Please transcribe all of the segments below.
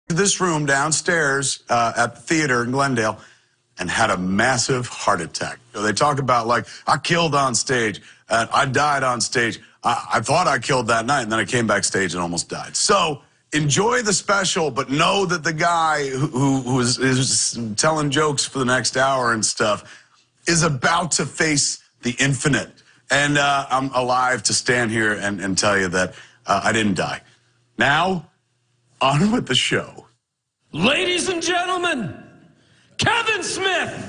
this room downstairs at the theater in Glendale and had a massive heart attack. So they talk about, like, I killed on stage, I died on stage. I thought I killed that night, and then I came backstage and almost died. So enjoy the special, but know that the guy who is telling jokes for the next hour and stuff is about to face the infinite. And I'm alive to stand here and tell you that I didn't die. Now, on with the show. Ladies and gentlemen, Kevin Smith.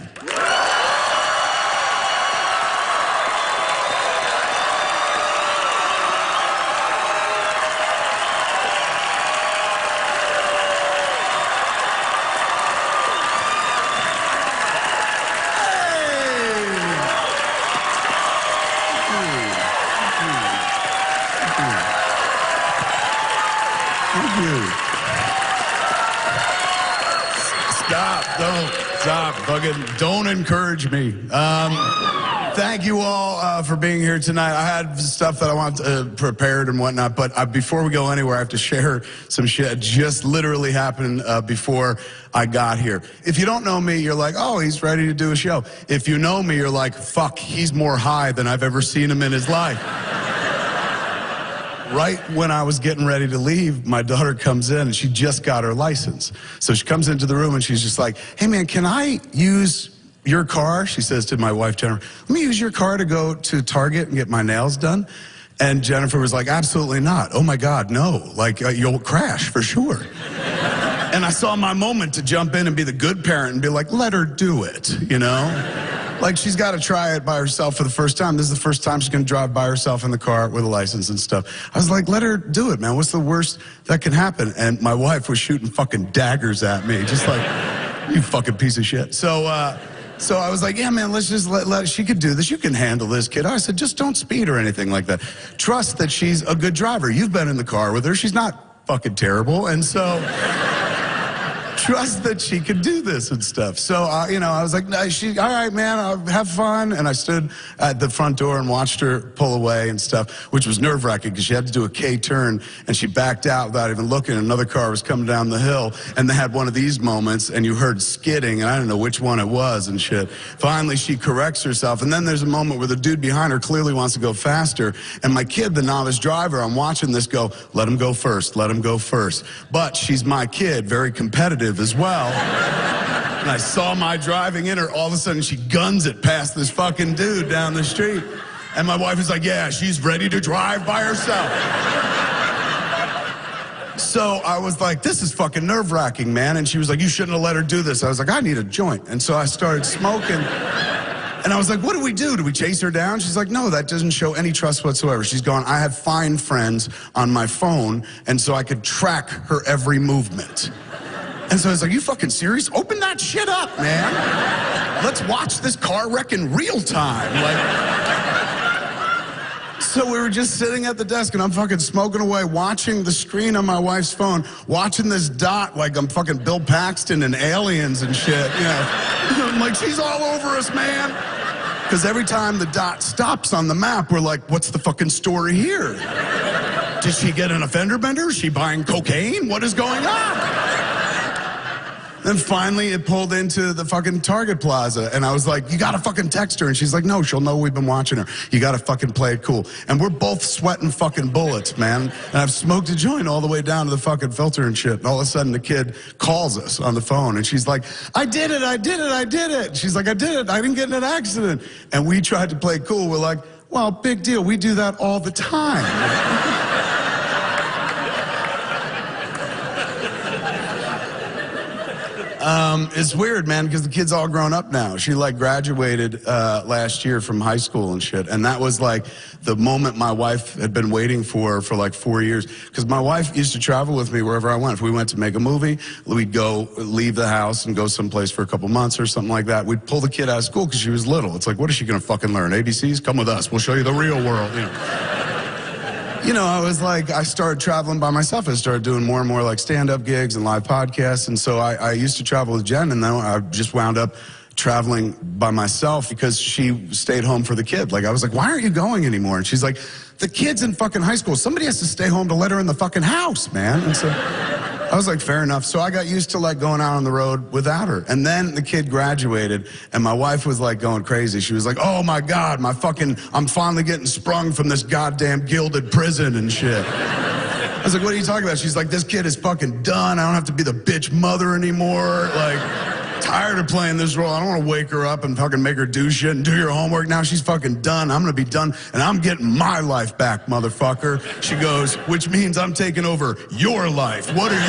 Don't encourage me. Thank you all for being here tonight. I had stuff that I want prepared and whatnot, but before we go anywhere, I have to share some shit that just literally happened before I got here. If you don't know me, you're like, oh, he's ready to do a show. If you know me, you're like, fuck, he's more high than I've ever seen him in his life. Right when I was getting ready to leave, my daughter comes in and she just got her license. So she comes into the room and she's just like, hey man, can I use your car? She says to my wife, Jennifer, let me use your car to go to Target and get my nails done. And Jennifer was like, absolutely not. Oh my God, no. Like, you'll crash for sure. And I saw my moment to jump in and be the good parent and be like, let her do it, you know? Like, she's got to try it by herself for the first time. This is the first time she's going to drive by herself in the car with a license and stuff. I was like, let her do it, man. What's the worst that can happen? And my wife was shooting fucking daggers at me, just like, you fucking piece of shit. So I was like, yeah, man, let's just let she could do this. You can handle this, kid. I said, just don't speed or anything like that. Trust that she's a good driver. You've been in the car with her. She's not fucking terrible. And so... trust that she could do this and stuff. So, you know, I was like, no, all right, man, I'll have fun. And I stood at the front door and watched her pull away and stuff, which was nerve-wracking because she had to do a K-turn, and she backed out without even looking. Another car was coming down the hill, and they had one of these moments, and you heard skidding, and I don't know which one it was and shit. Finally, she corrects herself, and then there's a moment where the dude behind her clearly wants to go faster, and my kid, the novice driver, I'm watching this go, let him go first, let him go first. But she's my kid, very competitive as well. And I saw my driving in her, all of a sudden she guns it past this fucking dude down the street. And my wife is like, yeah, she's ready to drive by herself. So I was like, this is fucking nerve-wracking, man. And she was like, you shouldn't have let her do this. I was like, I need a joint. And so I started smoking. And I was like, what do we do? Do we chase her down? She's like, no, that doesn't show any trust whatsoever. She's gone, I have Find Friends on my phone, and so I could track her every movement. And so I was like, you fucking serious? Open that shit up, man. Let's watch this car wreck in real time. So we were just sitting at the desk, and I'm fucking smoking away, watching the screen on my wife's phone, watching this dot like I'm fucking Bill Paxton and Aliens and shit, you know. I'm like, she's all over us, man. Because every time the dot stops on the map, we're like, what's the fucking story here? Did she get an offender bender? Is she buying cocaine? What is going on? Then finally it pulled into the fucking Target Plaza, and I was like, you gotta fucking text her. And she's like, no, she'll know we've been watching her. You gotta fucking play it cool. And we're both sweating fucking bullets, man. And I've smoked a joint all the way down to the fucking filter and shit. And all of a sudden the kid calls us on the phone, and she's like, I did it, I did it, I did it. She's like, I did it, I didn't get in an accident. And we tried to play it cool. We're like, well, big deal, we do that all the time. It's weird, man, because the kid's all grown up now. She, like, graduated last year from high school and shit. And that was, like, the moment my wife had been waiting for like 4 years. Because my wife used to travel with me wherever I went. If we went to make a movie, we'd go leave the house and go someplace for a couple months or something like that. We'd pull the kid out of school because she was little. It's like, what is she going to fucking learn? ABCs? Come with us. We'll show you the real world, you know. You know, I was like, I started traveling by myself. I started doing more and more like stand-up gigs and live podcasts. And so I used to travel with Jen, and then I just wound up traveling by myself because she stayed home for the kid. Like, I was like, why aren't you going anymore? And she's like, the kid's in fucking high school. Somebody has to stay home to let her in the fucking house, man. And so I was like, fair enough. So I got used to like going out on the road without her. And then the kid graduated and my wife was like going crazy. She was like, oh my God, I'm finally getting sprung from this goddamn gilded prison and shit. I was like, what are you talking about? She's like, this kid is fucking done. I don't have to be the bitch mother anymore. Like, tired of playing this role. I don't want to wake her up and fucking make her do shit and do your homework. Now she's fucking done. I'm going to be done and I'm getting my life back, motherfucker. She goes, which means I'm taking over your life. What are you?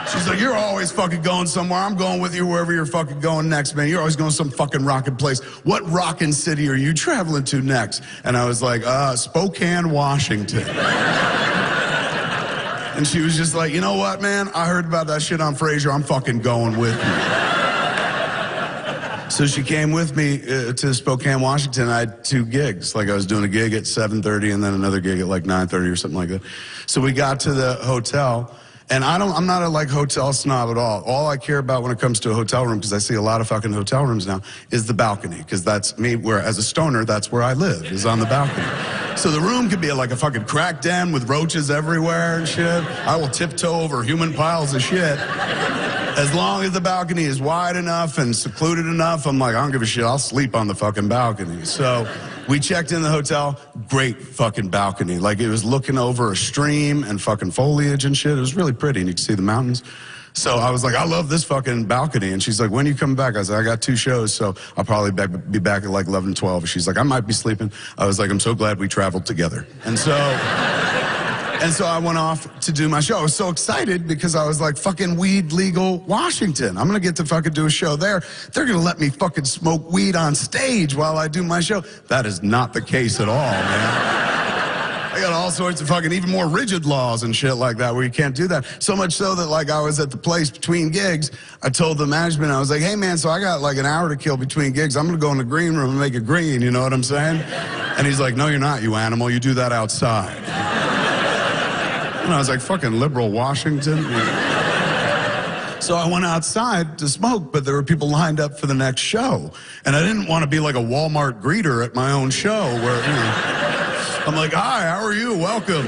She's like, you're always fucking going somewhere. I'm going with you wherever you're fucking going next, man. You're always going some fucking rockin' place. What rockin' city are you traveling to next? And I was like, Spokane, Washington. And she was just like, you know what, man? I heard about that shit on Frasier. I'm fucking going with you. So she came with me to Spokane, Washington. I had 2 gigs. Like I was doing a gig at 7:30 and then another gig at like 9:30 or something like that. So we got to the hotel. And I'm not a like hotel snob at all. All I care about when it comes to a hotel room, because I see a lot of fucking hotel rooms now, is the balcony. Because that's me, where as a stoner, that's where I live, is on the balcony. So the room could be like a fucking crack den with roaches everywhere and shit. I will tiptoe over human piles of shit. As long as the balcony is wide enough and secluded enough, I'm like, I don't give a shit. I'll sleep on the fucking balcony. So we checked in the hotel, great fucking balcony. Like it was looking over a stream and fucking foliage and shit. It was really pretty and you could see the mountains. So I was like, I love this fucking balcony. And she's like, when are you coming back? I was like, I got 2 shows, so I'll probably be back at like 11, 12. She's like, I might be sleeping. I was like, I'm so glad we traveled together. And so I went off to do my show. I was so excited because I was like, fucking weed legal Washington. I'm gonna get to fucking do a show there. They're gonna let me fucking smoke weed on stage while I do my show. That is not the case at all, man. I got all sorts of fucking even more rigid laws and shit like that where you can't do that. So much so that like I was at the place between gigs, I told the management, I was like, hey man, so I got like an hour to kill between gigs. I'm gonna go in the green room and make it green, you know what I'm saying? And he's like, no, you're not, you animal. You do that outside. And I was like, fucking liberal Washington. So I went outside to smoke, but there were people lined up for the next show. And I didn't want to be like a Walmart greeter at my own show where, you know, I'm like, hi, how are you? Welcome.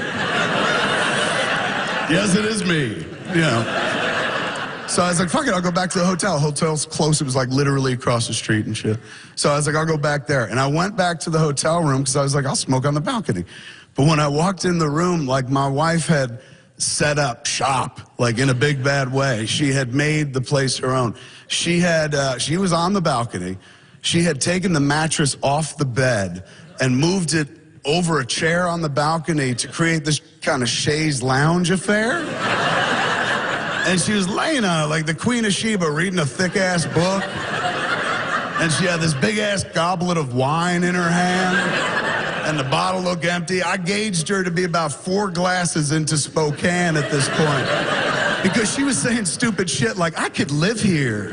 Yes, it is me, you know. So I was like, fuck it, I'll go back to the hotel. Hotel's close, it was like literally across the street and shit. So I was like, I'll go back there. And I went back to the hotel room because I was like, I'll smoke on the balcony. But when I walked in the room, like my wife had set up shop, like in a big bad way. She had made the place her own. She was on the balcony. She had taken the mattress off the bed and moved it over a chair on the balcony to create this kind of chaise lounge affair. And she was laying on it like the Queen of Sheba reading a thick-ass book. And she had this big-ass goblet of wine in her hand. And the bottle looked empty. I gauged her to be about 4 glasses into Spokane at this point. Because she was saying stupid shit like, I could live here.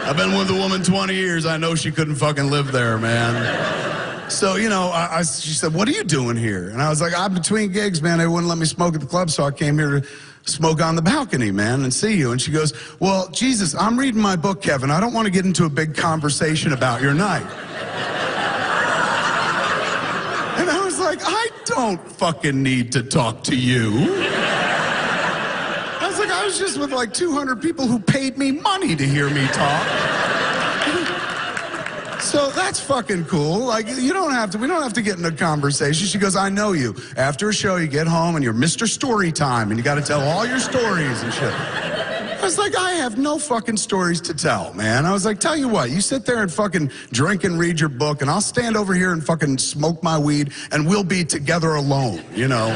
I've been with a woman 20 years. I know she couldn't fucking live there, man. So, you know, she said, what are you doing here? And I was like, I'm between gigs, man. They wouldn't let me smoke at the club, so I came here to smoke on the balcony, man, and see you. And she goes, well, Jesus, I'm reading my book, Kevin. I don't want to get into a big conversation about your night. And I was like, I don't fucking need to talk to you. I was just with like 200 people who paid me money to hear me talk. So that's fucking cool. Like, we don't have to get in a conversation. She goes, I know you. After a show, you get home and you're Mr. Story Time and you got to tell all your stories and shit. I was like, I have no fucking stories to tell, man. I was like, tell you what, you sit there and fucking drink and read your book and I'll stand over here and fucking smoke my weed and we'll be together alone, you know?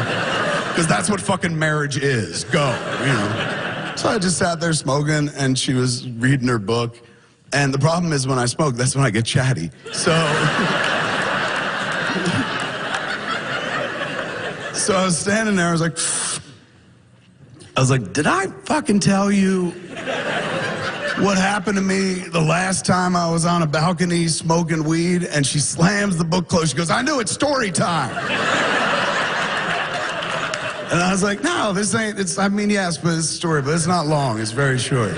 Because that's what fucking marriage is. Go, you know? So I just sat there smoking and she was reading her book. And the problem is when I smoke, that's when I get chatty. So, so I was standing there, I was like, did I fucking tell you what happened to me the last time I was on a balcony smoking weed? And she slams the book closed. She goes, I knew it's story time. And I was like, no, this ain't, I mean, yes, but it's a story, but it's not long, it's very short.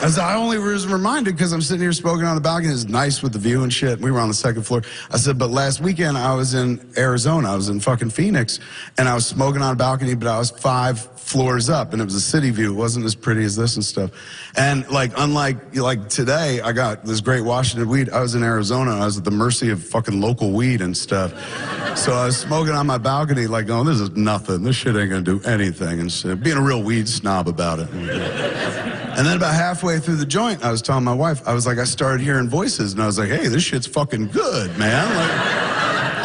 As I only was reminded because I'm sitting here smoking on the balcony. It's nice with the view and shit. We were on the second floor. I said, but last weekend I was in Arizona. I was in fucking Phoenix, and I was smoking on a balcony, but I was 5 floors up, and it was a city view. It wasn't as pretty as this and stuff. And like, unlike like today, I got this great Washington weed. I was in Arizona, and I was at the mercy of fucking local weed and stuff. So I was smoking on my balcony, like, oh, this is nothing. This shit ain't gonna do anything, and shit. Being a real weed snob about it. And then about halfway through the joint, I was telling my wife, I was like, I started hearing voices, and I was like, hey, this shit's fucking good, man. Like,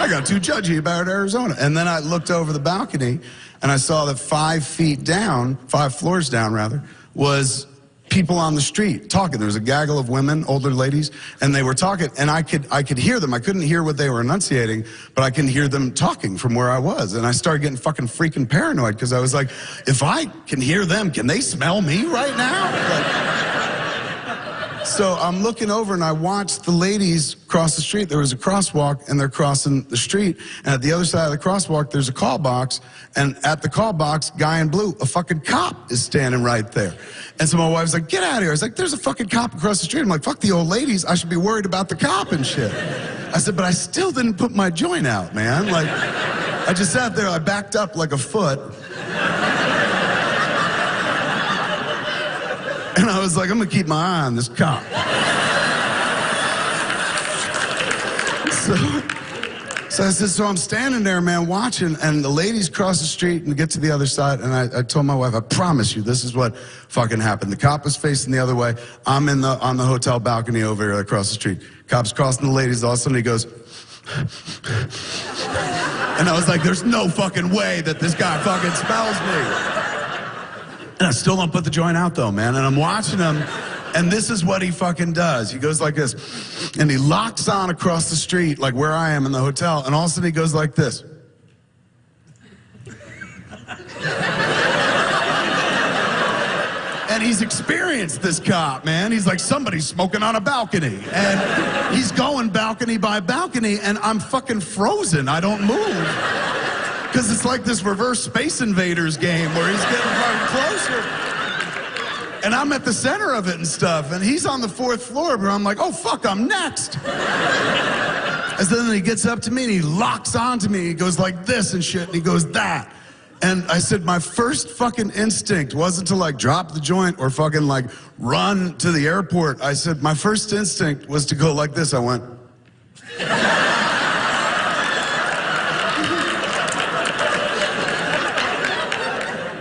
I got too judgy about Arizona. And then I looked over the balcony, and I saw that 5 feet down, 5 floors down, rather, was people on the street talking. There was a gaggle of women, older ladies, and they were talking, and I could hear them. I couldn't hear what they were enunciating, but I can hear them talking from where I was. And I started getting fucking freaking paranoid, because I was like, if I can hear them, can they smell me right now? So I'm looking over, and I watched the ladies cross the street. There was a crosswalk, and they're crossing the street. And at the other side of the crosswalk, there's a call box. And at the call box, guy in blue, a fucking cop is standing right there. And so my wife's like, get out of here. I was like, there's a fucking cop across the street. I'm like, fuck the old ladies. I should be worried about the cop and shit. I said, but I still didn't put my joint out, man. Like, I just sat there. I backed up like a foot. And I was like, I'm gonna keep my eye on this cop. So I said, so I'm standing there, man, watching, and the ladies cross the street and get to the other side, and I told my wife, I promise you, this is what fucking happened. The cop was facing the other way. I'm on the hotel balcony over here across the street. Cop's crossing the ladies, all of a sudden he goes, and I was like, there's no fucking way that this guy fucking smells me. And I still don't put the joint out, though, man. And I'm watching him, and this is what he fucking does. He goes like this, and he locks on across the street, like where I am in the hotel, and all of a sudden he goes like this. And he's experienced this cop, man. He's like, somebody's smoking on a balcony. And he's going balcony by balcony, and I'm fucking frozen. I don't move. Because it's like this reverse Space Invaders game where he's getting fucking closer. And I'm at the center of it and stuff. And he's on the 4th floor, but I'm like, oh, fuck, I'm next. And then he gets up to me and he locks onto me. He goes like this and shit, and he goes that. And I said, my first fucking instinct wasn't to like drop the joint or fucking like run to the airport. I said, my first instinct was to go like this. I went.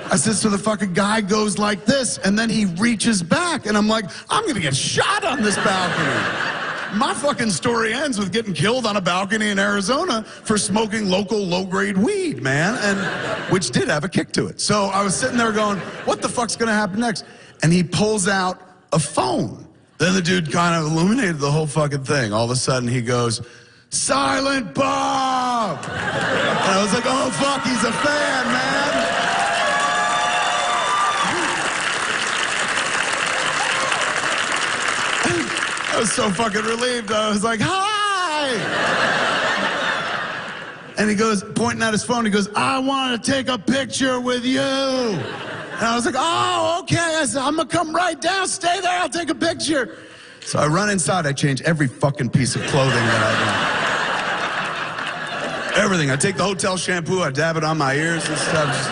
I said, so the fucking guy goes like this, and then he reaches back, and I'm like, I'm gonna get shot on this balcony. My fucking story ends with getting killed on a balcony in Arizona for smoking local low-grade weed, man, and which did have a kick to it. So I was sitting there going, what the fuck's gonna happen next? And he pulls out a phone. Then the dude kind of illuminated the whole fucking thing. All of a sudden he goes, Silent Bob! And I was like, oh fuck, he's a fan, man. I was so fucking relieved. I was like, hi! And he goes, pointing at his phone, he goes, I want to take a picture with you. And I was like, oh, okay. I said, I'm going to come right down. Stay there. I'll take a picture. So I run inside. I change every fucking piece of clothing that I do. Everything. I take the hotel shampoo. I dab it on my ears and stuff. Just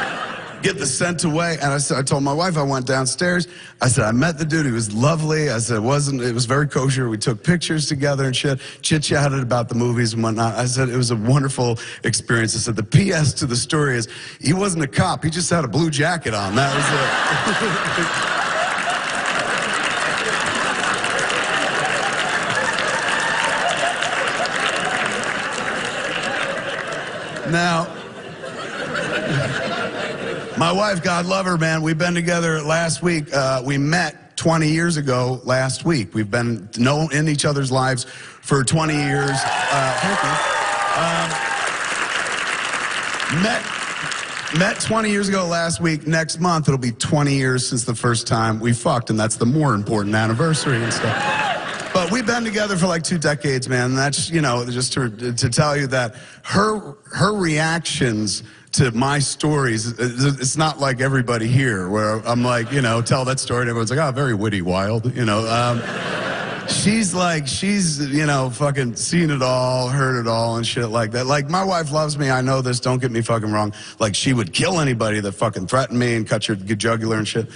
get the scent away. And I told my wife, I went downstairs. I said, I met the dude. He was lovely. I said, it was very kosher. We took pictures together and shit, chit-chatted about the movies and whatnot. I said, it was a wonderful experience. I said, the PS to the story is, he wasn't a cop. He just had a blue jacket on. That was it. Now, my wife, God love her, man, we've been together last week. We met 20 years ago last week. We've been in each other's lives for 20 years. Thank you. Met 20 years ago last week. Next month, it'll be 20 years since the first time we fucked, and that's the more important anniversary and stuff. But we've been together for like 2 decades, man. And that's, you know, just to tell you that her reactions to my stories. It's not like everybody here where I'm like, you know, tell that story and everyone's like, oh, very witty, wild, you know. She's, you know, fucking seen it all, heard it all and shit like that. Like, my wife loves me. I know this. Don't get me fucking wrong. Like, she would kill anybody that fucking threatened me and cut your jugular and shit.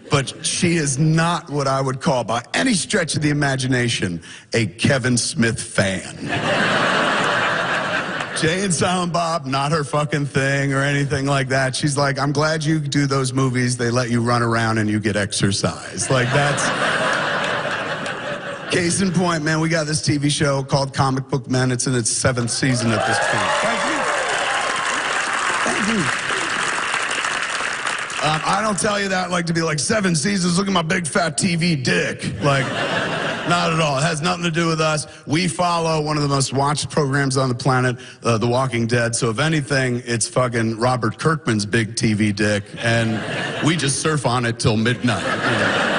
But she is not what I would call, by any stretch of the imagination, a Kevin Smith fan. Jay and Silent Bob, not her fucking thing or anything like that. She's like, I'm glad you do those movies. They let you run around and you get exercise. Like, that's... Case in point, man, we got this TV show called Comic Book Men. It's in its 7th season at this point. Thank you. Thank you. I don't tell you that like to be like 7 seasons, look at my big fat TV dick. Like, not at all. It has nothing to do with us. We follow one of the most watched programs on the planet, The Walking Dead. So if anything, it's fucking Robert Kirkman's big TV dick, and we just surf on it till midnight. You know?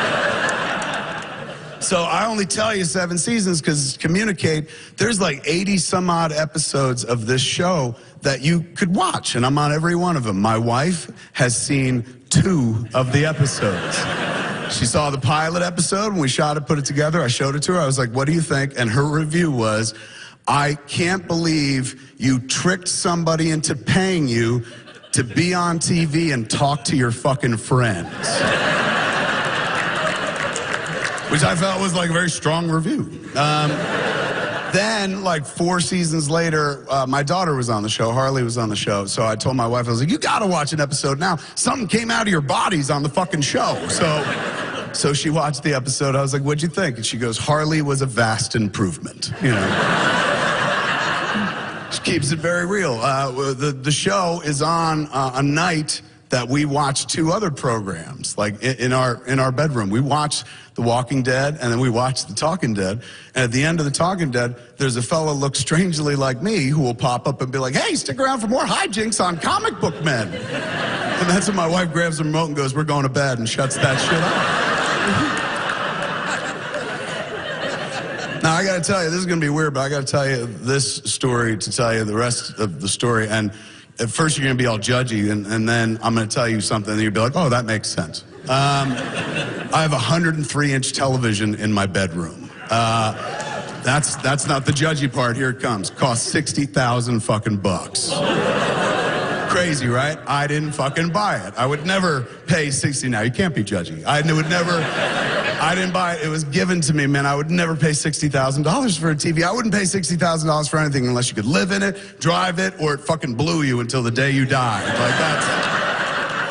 So I only tell you 7 seasons because communicate, there's like 80 some odd episodes of this show that you could watch, and I'm on every one of them. My wife has seen 2 of the episodes. She saw the pilot episode when we shot it, put it together. I showed it to her. I was like, what do you think? And her review was, I can't believe you tricked somebody into paying you to be on TV and talk to your fucking friends. Which I felt was like a very strong review. Then, like 4 seasons later, my daughter was on the show, Harley was on the show, so I told my wife, I was like, you gotta watch an episode now. Something came out of your bodies on the fucking show. So she watched the episode, I was like, what'd you think? And she goes, Harley was a vast improvement, you know. She keeps it very real. The show is on a night that we watch 2 other programs, like in our bedroom. We watch The Walking Dead, and then we watch The Talking Dead. And at the end of The Talking Dead, there's a fellow looks strangely like me who will pop up and be like, hey, stick around for more hijinks on Comic Book Men. And that's when my wife grabs the remote and goes, we're going to bed, and shuts that shit off. Now, I gotta tell you, this is gonna be weird, but I gotta tell you this story to tell you the rest of the story. And at first you're gonna be all judgy, and then I'm gonna tell you something and you'll be like, oh, that makes sense. I have a 103-inch television in my bedroom. That's not the judgy part. Here it comes. Cost 60,000 fucking bucks. Crazy, right? I didn't fucking buy it. I would never pay 60. Now, you can't be judgy. I didn't buy it. It was given to me, man. I would never pay $60,000 for a TV. I wouldn't pay $60,000 for anything unless you could live in it, drive it, or it fucking blew you until the day you died. Like, that's...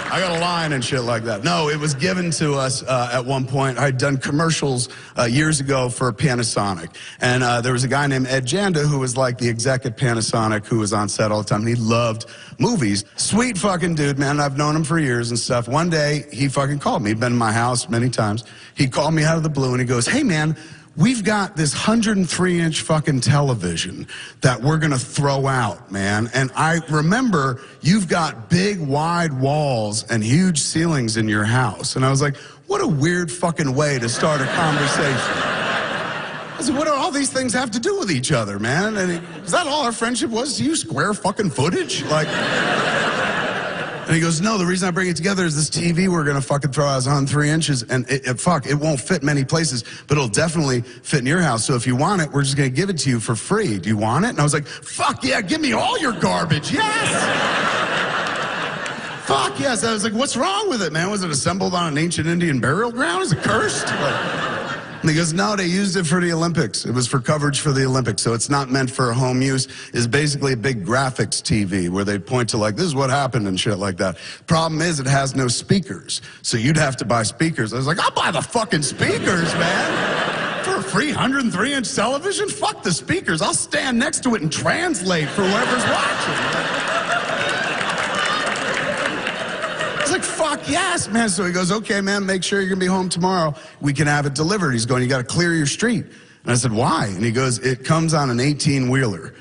I got a line and shit like that. No, it was given to us at one point. I'd done commercials years ago for Panasonic. And there was a guy named Ed Janda who was like the exec at Panasonic who was on set all the time. And he loved movies. Sweet fucking dude, man. I've known him for years and stuff. One day, he fucking called me. He'd been in my house many times. He called me out of the blue and he goes, hey, man, we've got this 103-inch fucking television that we're gonna throw out, man. And I remember you've got big, wide walls and huge ceilings in your house. And I was like, what a weird fucking way to start a conversation. I said, what do all these things have to do with each other, man? And is that all our friendship was to you? Square fucking footage? Like... And he goes, no, the reason I bring it together is this TV we're going to fucking throw out is on 3 inches, and it won't fit many places, but it'll definitely fit in your house. So if you want it, we're just going to give it to you for free. Do you want it? And I was like, fuck yeah, give me all your garbage. Yes. Fuck yes. I was like, what's wrong with it, man? Was it assembled on an ancient Indian burial ground? Is it cursed? And he goes, no, they used it for the Olympics. It was for coverage for the Olympics, so it's not meant for home use. It's basically a big graphics TV where they point to like, this is what happened and shit like that. Problem is, it has no speakers, so you'd have to buy speakers. I was like, I'll buy the fucking speakers, man. For a free 103-inch television? Fuck the speakers. I'll stand next to it and translate for whoever's watching. I was like, fuck yes, man. So he goes, okay, man, make sure you're going to be home tomorrow. We can have it delivered. He's going, you got to clear your street. And I said, why? And he goes, it comes on an 18-wheeler.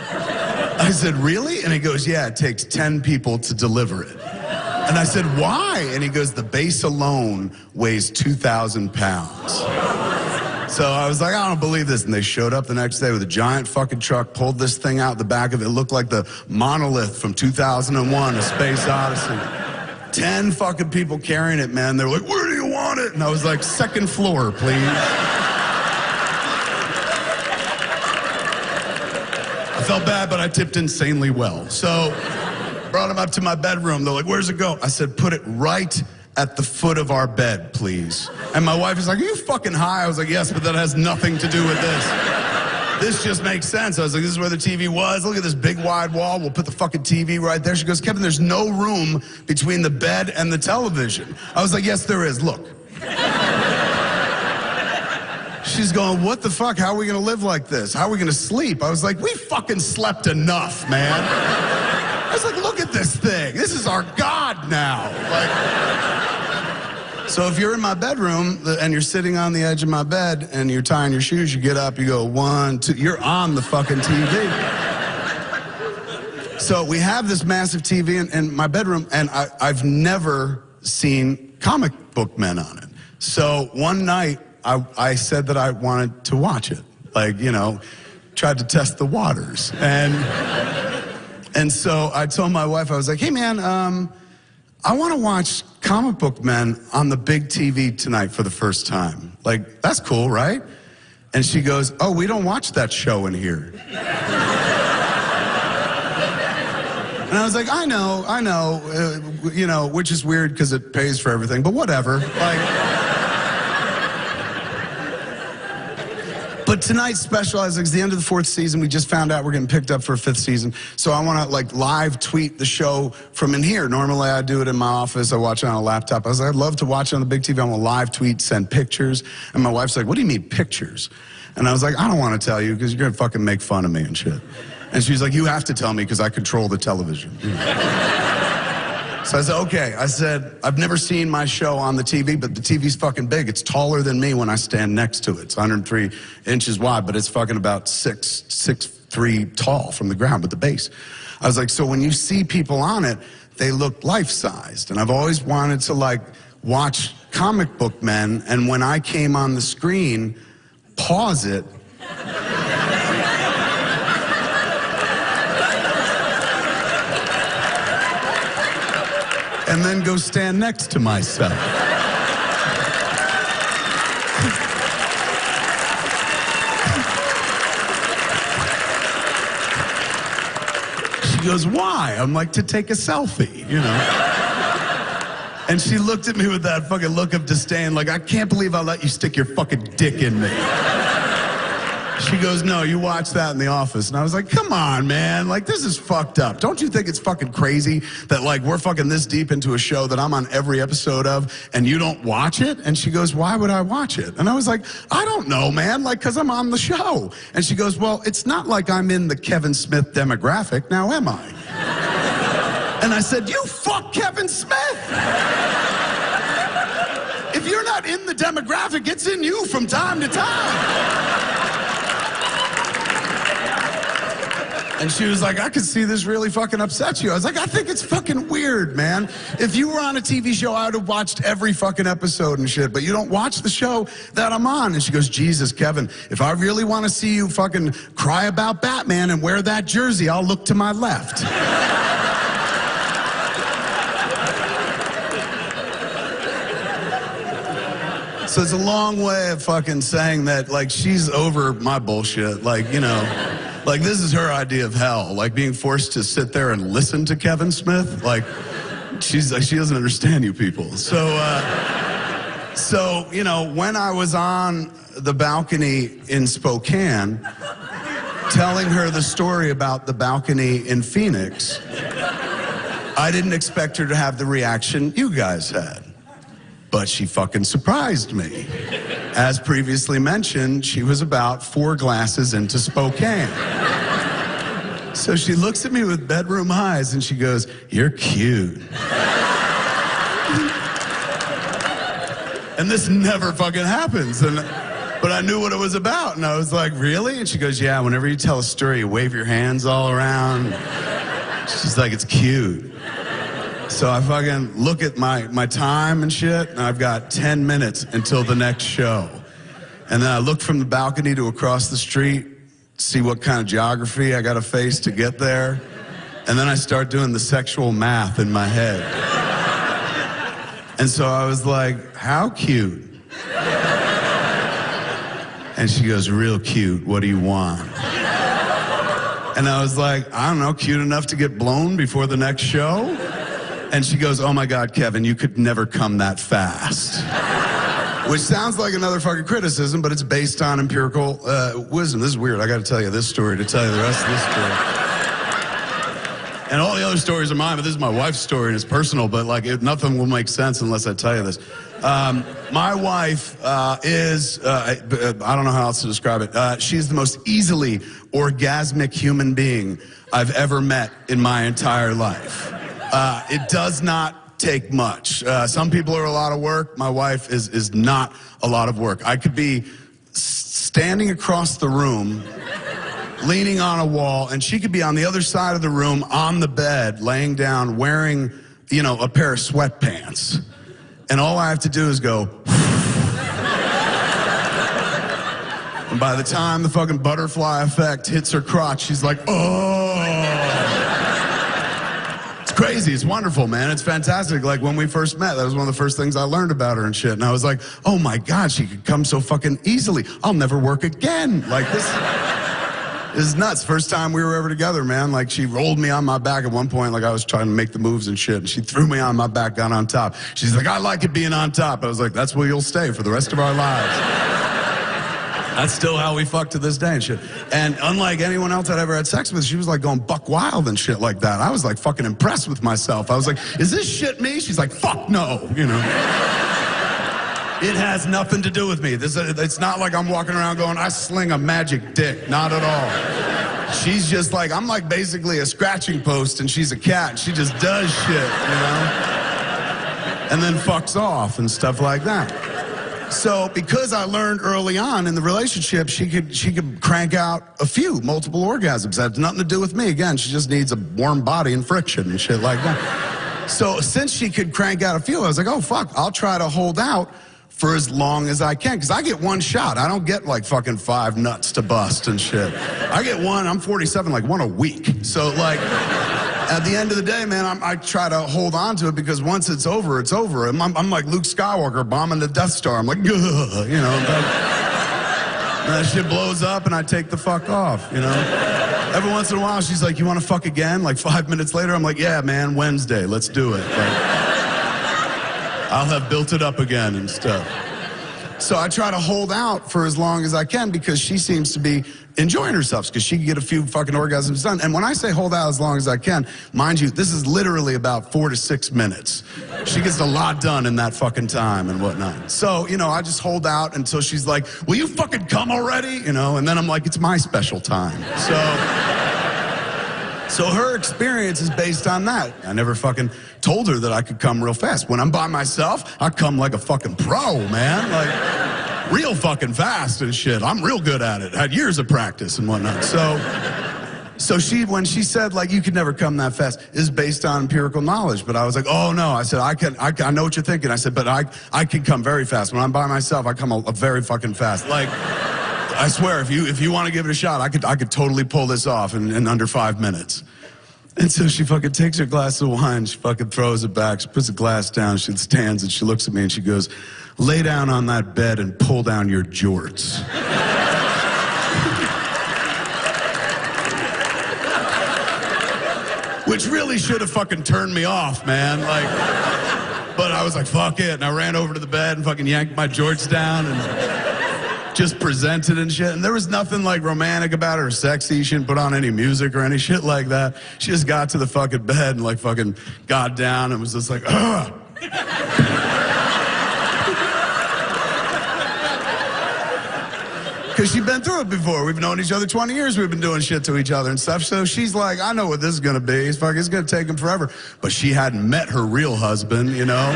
I said, really? And he goes, yeah, it takes 10 people to deliver it. And I said, why? And he goes, the base alone weighs 2,000 pounds. So I was like, I don't believe this. And they showed up the next day with a giant fucking truck, pulled this thing out the back of it. It looked like the monolith from 2001, A Space Odyssey. 10 fucking people carrying it, man. They were like, where do you want it? And I was like, second floor, please. I felt bad, but I tipped insanely well. So brought him up to my bedroom. They're like, where's it go? I said, put it right at the foot of our bed, please. And my wife is like, are you fucking high? I was like, yes, but that has nothing to do with this. This just makes sense. I was like, this is where the TV was. Look at this big wide wall. We'll put the fucking TV right there. She goes, Kevin, there's no room between the bed and the television. I was like, yes, there is. Look. She's going, what the fuck? How are we going to live like this? How are we going to sleep? I was like, we fucking slept enough, man. I was like, look at this thing. This is our God now. Like, so if you're in my bedroom and you're sitting on the edge of my bed and you're tying your shoes, you get up, you go 1, 2, you're on the fucking TV. So we have this massive TV in my bedroom, and I've never seen comic book men on it. So one night, I said that I wanted to watch it. Like, you know, tried to test the waters. And so I told my wife, I was like, hey man, I want to watch comic book men on the big TV tonight for the first time. Like, that's cool, right? And she goes, oh, we don't watch that show in here. And I was like, I know, you know, which is weird because it pays for everything, but whatever. Like, but tonight's special, it's the end of the 4th season. We just found out we're getting picked up for a 5th season. So I want to like live tweet the show from in here. Normally I do it in my office. I watch it on a laptop. I was like, I'd love to watch it on the big TV. I want to live tweet, send pictures. And my wife's like, what do you mean pictures? And I was like, I don't want to tell you because you're going to fucking make fun of me and shit. And she's like, you have to tell me because I control the television. So I said, okay. I said, I've never seen my show on the TV, but the TV's fucking big. It's taller than me when I stand next to it. It's 103 inches wide, but it's fucking about 6'3" tall from the ground with the base. I was like, so when you see people on it, they look life-sized. And I've always wanted to like watch comic book men, and when I came on the screen, pause it, and then go stand next to myself. She goes, why? I'm like, to take a selfie, you know? And she looked at me with that fucking look of disdain, like, I can't believe I let you stick your fucking dick in me. She goes, no, you watch that in the office. And I was like, come on, man. Like, this is fucked up. Don't you think it's fucking crazy that, like, we're fucking this deep into a show that I'm on every episode of and you don't watch it? And she goes, why would I watch it? And I was like, I don't know, man. Like, because I'm on the show. And she goes, well, it's not like I'm in the Kevin Smith demographic. Now, am I? And I said, you fuck Kevin Smith. If you're not in the demographic, it's in you from time to time. And she was like, I could see this really fucking upsets you. I was like, I think it's fucking weird, man. If you were on a TV show, I would have watched every fucking episode and shit, but you don't watch the show that I'm on. And she goes, Jesus, Kevin, if I really want to see you fucking cry about Batman and wear that jersey, I'll look to my left. So it's a long way of fucking saying that, like, she's over my bullshit. Like, you know, like, this is her idea of hell. Like, being forced to sit there and listen to Kevin Smith. Like, she doesn't understand you people. So, you know, when I was on the balcony in Spokane, telling her the story about the balcony in Phoenix, I didn't expect her to have the reaction you guys had. But she fucking surprised me. As previously mentioned, she was about 4 glasses into Spokane. So she looks at me with bedroom eyes and she goes, you're cute. And this never fucking happens. But I knew what it was about. And I was like, really? And she goes, yeah, whenever you tell a story, you wave your hands all around. She's like, it's cute. So I fucking look at my time and shit, and I've got 10 minutes until the next show. And then I look from the balcony to across the street, see what kind of geography I got to face to get there. And then I start doing the sexual math in my head. And so I was like, how cute? And she goes, real cute, what do you want? And I was like, I don't know, cute enough to get blown before the next show? And she goes, oh my God, Kevin, you could never come that fast. Which sounds like another fucking criticism, but it's based on empirical wisdom. This is weird, I gotta tell you this story to tell you the rest of this story. And all the other stories are mine, but this is my wife's story and it's personal, but like nothing will make sense unless I tell you this. My wife is, I don't know how else to describe it. She's the most easily orgasmic human being I've ever met in my entire life. It does not take much. Some people are a lot of work. My wife is not a lot of work. I could be standing across the room, leaning on a wall, and she could be on the other side of the room on the bed, laying down, wearing, you know, a pair of sweatpants. And all I have to do is go. And by the time the fucking butterfly effect hits her crotch, she's like, oh. It's crazy. It's wonderful, man. It's fantastic. Like when we first met, that was one of the first things I learned about her and shit. And I was like, oh my God, she could come so fucking easily. I'll never work again. Like this is nuts. First time we were ever together, man. Like she rolled me on my back at one point, like I was trying to make the moves and shit. And she threw me on my back, got on top. She's like, I like it being on top. I was like, that's where you'll stay for the rest of our lives. That's still how we fuck to this day and shit. And unlike anyone else I'd ever had sex with, she was like going buck wild and shit like that. I was like fucking impressed with myself. I was like, is this shit me? She's like, fuck no, you know. It has nothing to do with me. It's not like I'm walking around going, I sling a magic dick. Not at all. She's just like, I'm like basically a scratching post and she's a cat. She just does shit, you know? And then fucks off and stuff like that. So because I learned early on in the relationship, she could crank out multiple orgasms. That has nothing to do with me. Again, she just needs a warm body and friction and shit like that. So since she could crank out a few, I was like, oh fuck, I'll try to hold out for as long as I can, because I get one shot. I don't get like fucking 5 nuts to bust and shit. I get one, I'm 47, like one a week. So like, at the end of the day, man, I try to hold on to it because once it's over, it's over. I'm like Luke Skywalker bombing the Death Star. I'm like, you know, and that shit blows up and I take the fuck off, you know? Every once in a while, she's like, you want to fuck again? Like 5 minutes later, I'm like, yeah, man, Wednesday, let's do it. Like, I'll have built it up again and stuff. So I try to hold out for as long as I can because she seems to be enjoying herself because she can get a few fucking orgasms done. And when I say hold out as long as I can, mind you, this is literally about 4 to 6 minutes. She gets a lot done in that fucking time and whatnot. So, you know, I just hold out until she's like, will you fucking come already? You know, and then I'm like, it's my special time. So her experience is based on that. I never fucking told her that I could come real fast. When I'm by myself, I come like a fucking pro, man. Like, real fucking fast and shit. I'm real good at it. Had years of practice and whatnot. So when she said, like, you could never come that fast, is based on empirical knowledge. But I was like, oh, no. I said, I know what you're thinking. I said, but I can come very fast. When I'm by myself, I come a very fucking fast. Like, I swear, if you want to give it a shot, I could totally pull this off in under 5 minutes. And so she fucking takes her glass of wine, she fucking throws it back, she puts the glass down, she stands and she looks at me and she goes, lay down on that bed and pull down your jorts. Which really should have fucking turned me off, man. Like, but I was like, fuck it. And I ran over to the bed and fucking yanked my jorts down and just presented and shit. And there was nothing like romantic about it or sexy. She didn't put on any music or any shit like that. She just got to the fucking bed and like fucking got down and was just like, ugh. Because she'd been through it before. We've known each other 20 years. We've been doing shit to each other and stuff. So she's like, I know what this is going to be. It's going to take him forever. But she hadn't met her real husband, you know?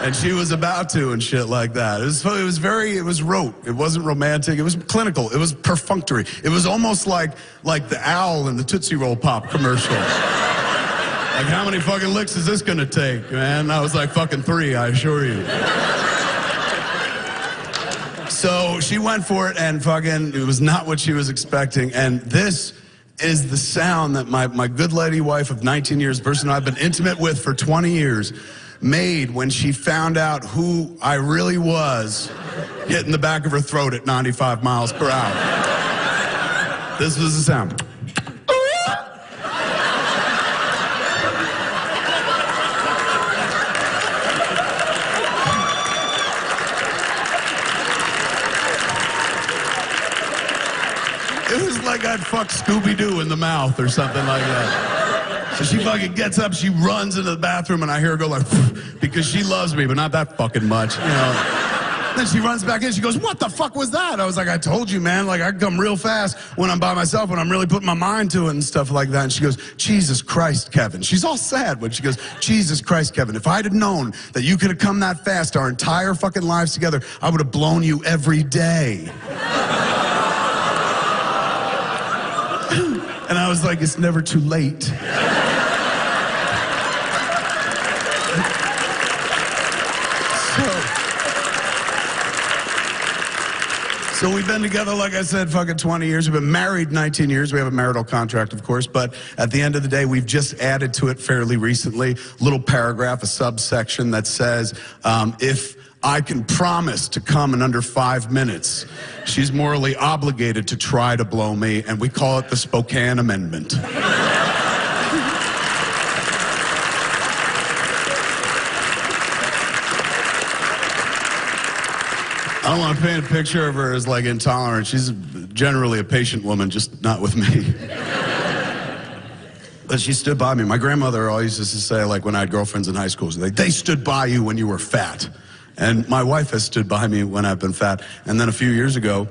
And she was about to and shit like that. It was rote. It wasn't romantic. It was clinical. It was perfunctory. It was almost like the owl in the Tootsie Roll Pop commercial. Like, how many fucking licks is this gonna take, man? I was like, fucking 3, I assure you. So she went for it, and fucking, it was not what she was expecting. And this is the sound that my good lady wife of 19 years, person I've been intimate with for 20 years, made when she found out who I really was hitting the back of her throat at 95 miles per hour. This was the sound. It was like I'd fuck Scooby-Doo in the mouth or something like that. So she fucking gets up, she runs into the bathroom, and I hear her go like, because she loves me, but not that fucking much, you know. Then she runs back in, she goes, what the fuck was that? I was like, I told you, man, like I come real fast when I'm by myself, when I'm really putting my mind to it and stuff like that. And she goes, Jesus Christ, Kevin. She's all sad when she goes, Jesus Christ, Kevin, if I'd have known that you could have come that fast our entire fucking lives together, I would have blown you every day. And I was like, it's never too late. So we've been together, like I said, fucking 20 years. We've been married 19 years. We have a marital contract, of course. But at the end of the day, we've just added to it fairly recently, a little paragraph, a subsection that says, if I can promise to come in under 5 minutes, she's morally obligated to try to blow me, and we call it the Spokane Amendment. I don't want to paint a picture of her as like intolerant. She's generally a patient woman, just not with me. But she stood by me. My grandmother always used to say, like when I had girlfriends in high school, she's like, they stood by you when you were fat. And my wife has stood by me when I've been fat. And then a few years ago,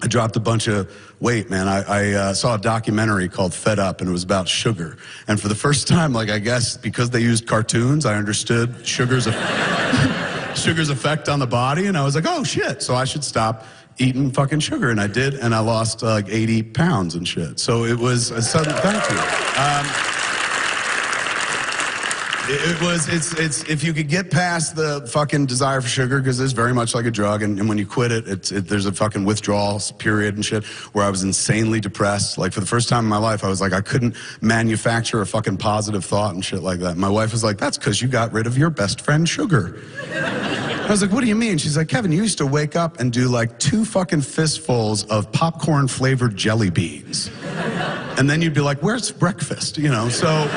I dropped a bunch of weight, man. I saw a documentary called Fed Up, and it was about sugar. And for the first time, like I guess because they used cartoons, I understood sugar's effect on the body. And I was like, oh shit, so I should stop eating fucking sugar. And I did, and I lost like 80 pounds and shit. So it was a sudden, thank you. It's if you could get past the fucking desire for sugar, because it's very much like a drug, and when you quit it, there's a fucking withdrawal period and shit, where I was insanely depressed. Like for the first time in my life, I was like, I couldn't manufacture a fucking positive thought and shit like that. My wife was like, that's because you got rid of your best friend, sugar. I was like, what do you mean? She's like, Kevin, you used to wake up and do like 2 fucking fistfuls of popcorn flavored jelly beans. And then you'd be like, where's breakfast? You know, so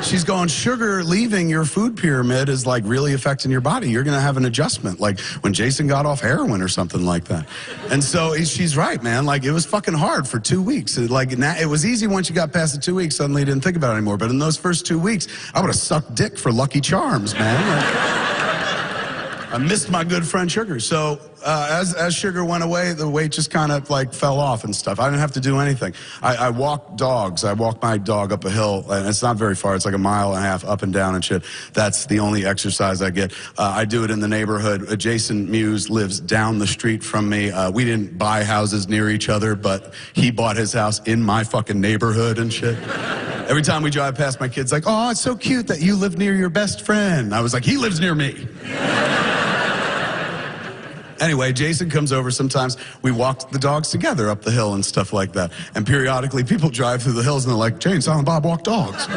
she's going, sugar leaving your food pyramid is like really affecting your body. You're going to have an adjustment, like when Jason got off heroin or something like that. And so she's right, man. Like it was fucking hard for 2 weeks. It was easy once you got past the 2 weeks, suddenly you didn't think about it anymore. But in those first 2 weeks, I would have sucked dick for Lucky Charms, man. I missed my good friend Sugar. So as Sugar went away, the weight just kind of like fell off and stuff. I didn't have to do anything. I walk dogs. I walk my dog up a hill, and it's not very far. It's like a mile and a half up and down and shit. That's the only exercise I get. I do it in the neighborhood. Jason Mewes lives down the street from me. We didn't buy houses near each other, but he bought his house in my fucking neighborhood and shit. Every time we drive past, my kid's like, oh, it's so cute that you live near your best friend. I was like, he lives near me. Anyway, Jason comes over sometimes. We walk the dogs together up the hill and stuff like that. And periodically, people drive through the hills and they're like, Jane, Silent Bob walk dogs.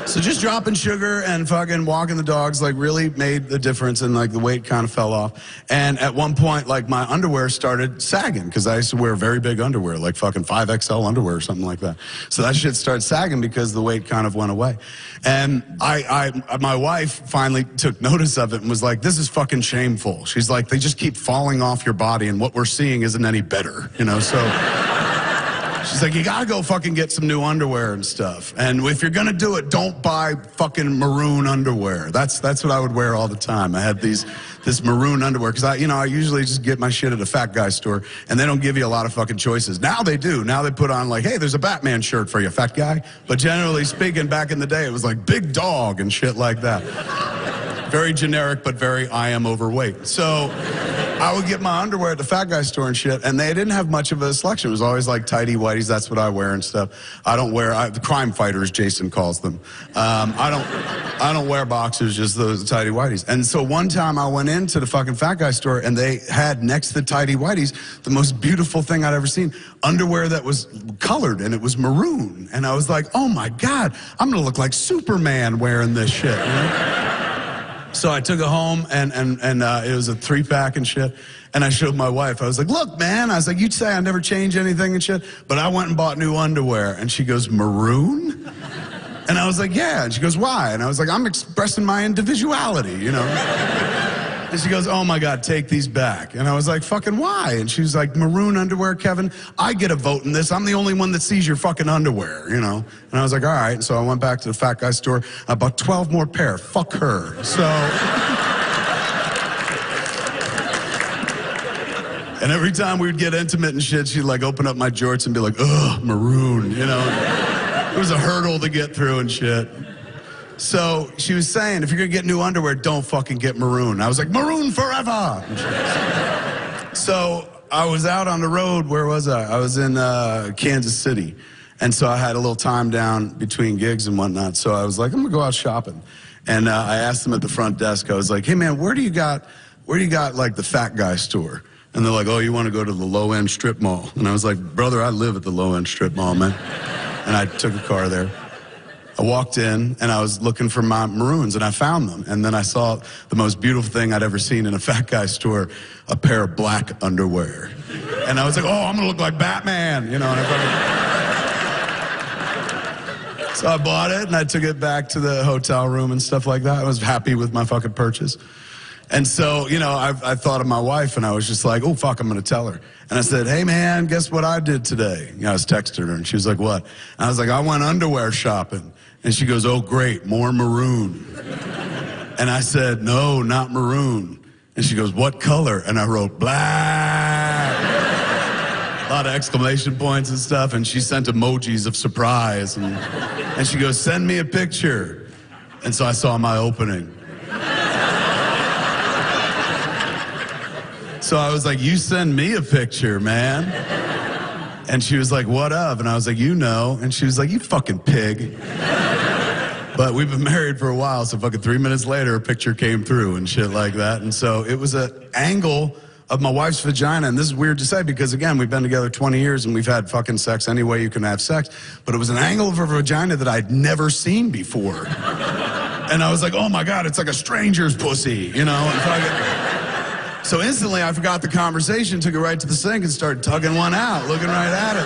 So just dropping sugar and fucking walking the dogs like really made a difference, and like the weight kind of fell off. And at one point, like my underwear started sagging, because I used to wear very big underwear, like fucking 5XL underwear or something like that. So that shit started sagging because the weight kind of went away. And my wife finally took notice of it and was like, this is fucking shameful. She's like, they just keep falling off your body and what we're seeing isn't any better, you know, so. She's like, you gotta go fucking get some new underwear and stuff. And if you're gonna do it, don't buy fucking maroon underwear. That's what I would wear all the time. I had this maroon underwear, because I usually just get my shit at a fat guy store, and they don't give you a lot of fucking choices. Now they do. Now they put on like, hey, there's a Batman shirt for you, fat guy. But generally speaking, back in the day, it was like big dog and shit like that. Very generic, but very I am overweight. So I would get my underwear at the fat guy store and shit, and they didn't have much of a selection. It was always like tighty whities. That's what I wear and stuff. I don't wear the crime fighters, Jason calls them. I don't wear boxers, just those tighty whities. And so one time I went into the fucking fat guy store, and they had next to the tighty whities the most beautiful thing I'd ever seen: underwear that was colored, and it was maroon. And I was like, oh my God, I'm gonna look like Superman wearing this shit. You know? So I took it home, and it was a 3-pack and shit. And I showed my wife. I was like, look, man. I was like, you'd say I never change anything and shit, but I went and bought new underwear. And she goes, maroon? And I was like, yeah. And she goes, why? And I was like, I'm expressing my individuality, you know? And she goes, oh my God, take these back. And I was like, fucking why? And she was like, maroon underwear, Kevin, I get a vote in this. I'm the only one that sees your fucking underwear, you know? And I was like, all right. And so I went back to the fat guy store. I bought 12 more pair. Fuck her. So. And every time we would get intimate and shit, she'd like open up my jorts and be like, ugh, maroon, you know? It was a hurdle to get through and shit. So she was saying, if you're gonna get new underwear, don't fucking get maroon. I was like, maroon forever! So I was out on the road, where was I? I was in Kansas City. And so I had a little time down between gigs and whatnot. So I was like, I'm gonna go out shopping. And I asked them at the front desk, I was like, hey man, where do you got like the fat guy store? And they're like, oh, you wanna go to the low-end strip mall? And I was like, brother, I live at the low-end strip mall, man. And I took a car there. I walked in, and I was looking for my maroons, and I found them. And then I saw the most beautiful thing I'd ever seen in a fat guy store, a pair of black underwear. And I was like, oh, I'm gonna look like Batman, you know? And so I bought it, and I took it back to the hotel room and stuff like that. I was happy with my fucking purchase. And so, you know, I thought of my wife, and I was just like, oh, fuck, I'm gonna tell her. And I said, hey, man, guess what I did today? You know, I was texting her, and she was like, what? And I was like, I went underwear shopping. And she goes, oh, great, more maroon. And I said, no, not maroon. And she goes, what color? And I wrote, black. A lot of exclamation points and stuff. And she sent emojis of surprise. And she goes, send me a picture. And so I saw my opening. So I was like, you send me a picture, man. And she was like, what of? And I was like, you know. And she was like, you fucking pig. But we've been married for a while, so fucking 3 minutes later, a picture came through and shit like that. And so it was an angle of my wife's vagina. And this is weird to say because, again, we've been together 20 years and we've had fucking sex any way you can have sex. But it was an angle of her vagina that I'd never seen before. And I was like, oh my God, it's like a stranger's pussy, you know? And so instantly I forgot the conversation, took it right to the sink and started tugging one out, looking right at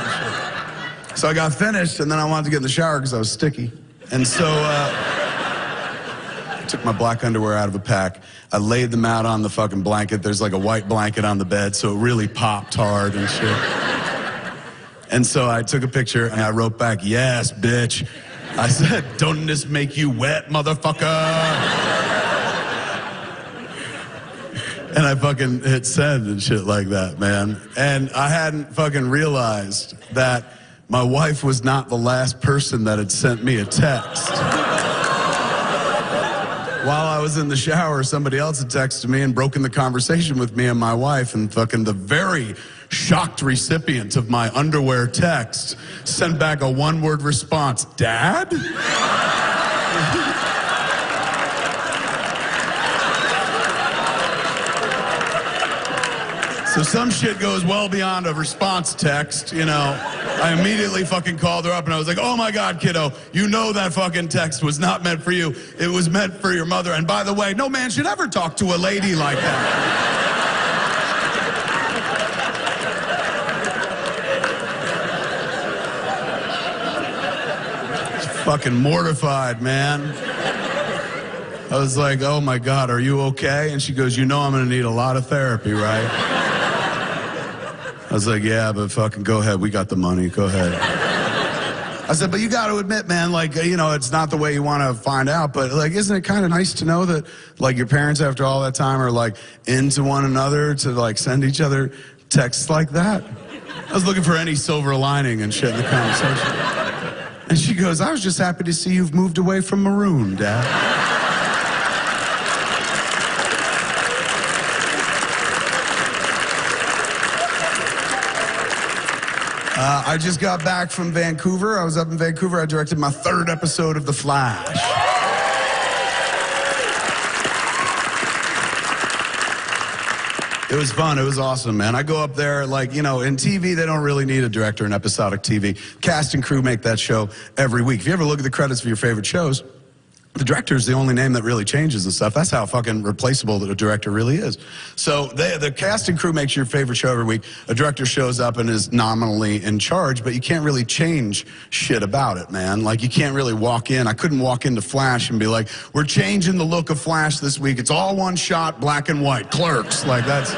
it. So I got finished, and then I wanted to get in the shower because I was sticky. And so I took my black underwear out of a pack. I laid them out on the fucking blanket. There's like a white blanket on the bed, so it really popped hard and shit. And so I took a picture, and I wrote back, yes, bitch. I said, don't this make you wet, motherfucker? And I fucking hit send and shit like that, man. And I hadn't fucking realized that my wife was not the last person that had sent me a text. While I was in the shower, somebody else had texted me and broken the conversation with me and my wife, and fucking the very shocked recipient of my underwear text sent back a one-word response, Dad? So some shit goes well beyond a response text, you know. I immediately fucking called her up and I was like, oh my God, kiddo, you know that fucking text was not meant for you. It was meant for your mother. And by the way, no man should ever talk to a lady like that. Fucking mortified, man. I was like, oh my God, are you okay? And she goes, you know I'm gonna need a lot of therapy, right? I was like, yeah, but fucking go ahead. We got the money. Go ahead. I said, but you got to admit, man, like, you know, it's not the way you want to find out, but like, isn't it kind of nice to know that like your parents after all that time are like into one another to like send each other texts like that? I was looking for any silver lining and shit in the conversation. And she goes, I was just happy to see you've moved away from maroon, Dad. I just got back from Vancouver. I was up in Vancouver. I directed my 3rd episode of The Flash. It was fun. It was awesome, man. I go up there, like, you know, in TV, they don't really need a director in episodic TV. Cast and crew make that show every week. If you ever look at the credits for your favorite shows, the director is the only name that really changes and stuff. That's how fucking replaceable the director really is. So the cast and crew makes your favorite show every week. A director shows up and is nominally in charge, but you can't really change shit about it, man. Like, you can't really walk in. I couldn't walk into Flash and be like, we're changing the look of Flash this week. It's all one shot, black and white, Clerks. Like, that's...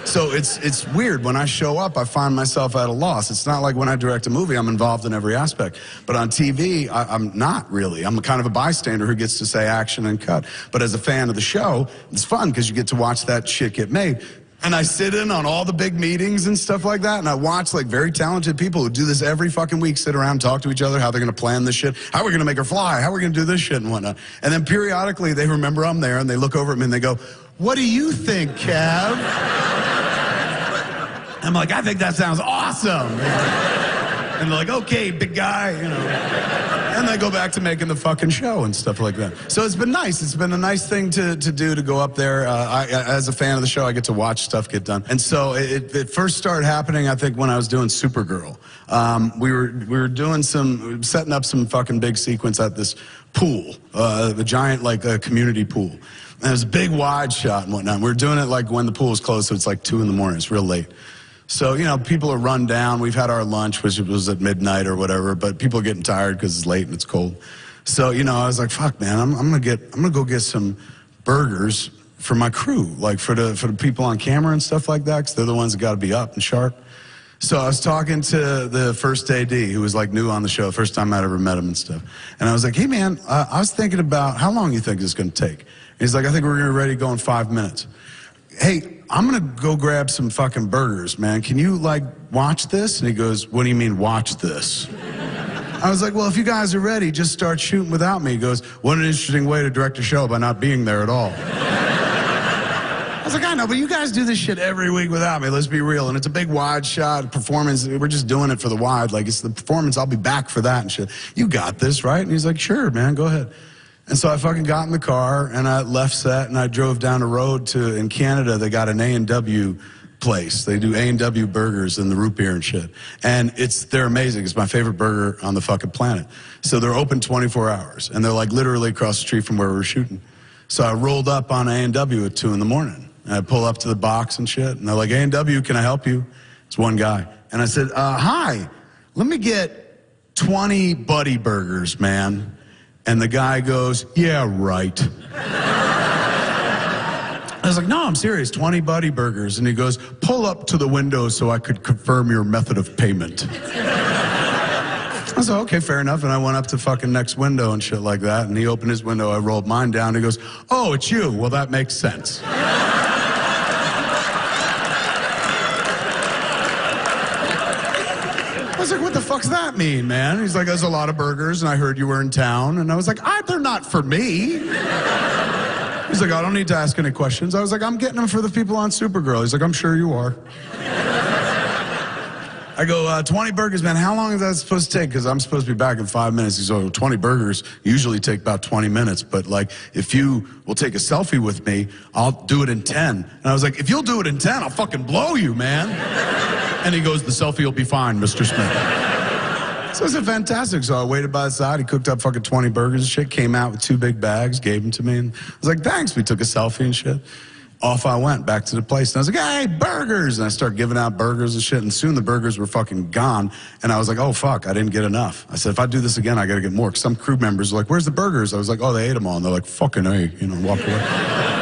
So it's weird. When I show up, I find myself at a loss. It's not like when I direct a movie, I'm involved in every aspect. But on TV, I'm not really. I'm kind of a bystander who gets to say action and cut. But as a fan of the show, it's fun because you get to watch that shit get made. And I sit in on all the big meetings and stuff like that, and I watch, like, very talented people who do this every fucking week, sit around, talk to each other, how they're going to plan this shit, how we're going to make her fly, how we're going to do this shit and whatnot. And then periodically, they remember I'm there, and they look over at me and they go, what do you think, Kev? I'm like, I think that sounds awesome. And they're like, okay, big guy, you know. And they go back to making the fucking show and stuff like that. So it's been nice. It's been a nice thing to do, to go up there. As a fan of the show, I get to watch stuff get done. And so it first started happening, I think, when I was doing Supergirl. We were doing setting up some fucking big sequence at this pool, the giant, like, community pool. And it was a big wide shot and whatnot. We were doing it, like, when the pool was closed, so it's like 2 in the morning. It's real late. So, you know, people are run down. We've had our lunch, which was at midnight or whatever, but people are getting tired because it's late and it's cold. So, you know, I was like, fuck, man, I'm gonna go get some burgers for my crew, like for the people on camera and stuff like that, because they're the ones that got to be up and sharp. So I was talking to the first AD, who was, like, new on the show, first time I'd ever met him and stuff. And I was like, hey, man, I was thinking about how long you think it's going to take. And he's like, I think we're ready to go in 5 minutes. Hey, I'm going to go grab some fucking burgers, man. Can you, like, watch this? And he goes, what do you mean, watch this? I was like, well, if you guys are ready, just start shooting without me. He goes, what an interesting way to direct a show by not being there at all. I was like, I know, but you guys do this shit every week without me. Let's be real. And it's a big wide shot performance. We're just doing it for the wide. Like, it's the performance. I'll be back for that and shit. You got this, right? And he's like, sure, man, go ahead. And so I fucking got in the car, and I left set, and I drove down the road to, in Canada, they got an A&W place. They do A&W burgers and the root beer and shit. And they're amazing. It's my favorite burger on the fucking planet. So they're open 24 hours, and they're, like, literally across the street from where we were shooting. So I rolled up on A&W at 2 in the morning. And I pull up to the box and shit, and they're like, A&W, can I help you? It's one guy. And I said, hi, let me get 20 Buddy Burgers, man. And the guy goes, yeah, right. I was like, no, I'm serious, 20 Buddy Burgers. And he goes, pull up to the window so I could confirm your method of payment. I was like, okay, fair enough. And I went up to fucking next window and shit like that. And he opened his window, I rolled mine down. He goes, oh, it's you. Well, that makes sense. I was like, what the fuck's that mean, man? He's like, there's a lot of burgers, and I heard you were in town. And I was like, they're not for me. He's like, I don't need to ask any questions. I was like, I'm getting them for the people on Supergirl. He's like, I'm sure you are. I go, 20 burgers, man, how long is that supposed to take? Because I'm supposed to be back in 5 minutes. He's like, 20 burgers usually take about 20 minutes. But, like, if you will take a selfie with me, I'll do it in 10. And I was like, if you'll do it in 10, I'll fucking blow you, man. And he goes, the selfie will be fine, Mr. Smith. So it was fantastic. So I waited by the side. He cooked up fucking 20 burgers and shit, came out with 2 big bags, gave them to me. And I was like, thanks. We took a selfie and shit. Off I went back to the place. And I was like, hey, burgers. And I started giving out burgers and shit. And soon the burgers were fucking gone. And I was like, oh, fuck, I didn't get enough. I said, if I do this again, I got to get more. Because some crew members were like, where's the burgers? I was like, oh, they ate them all. And they're like, fucking A, you know, walk away.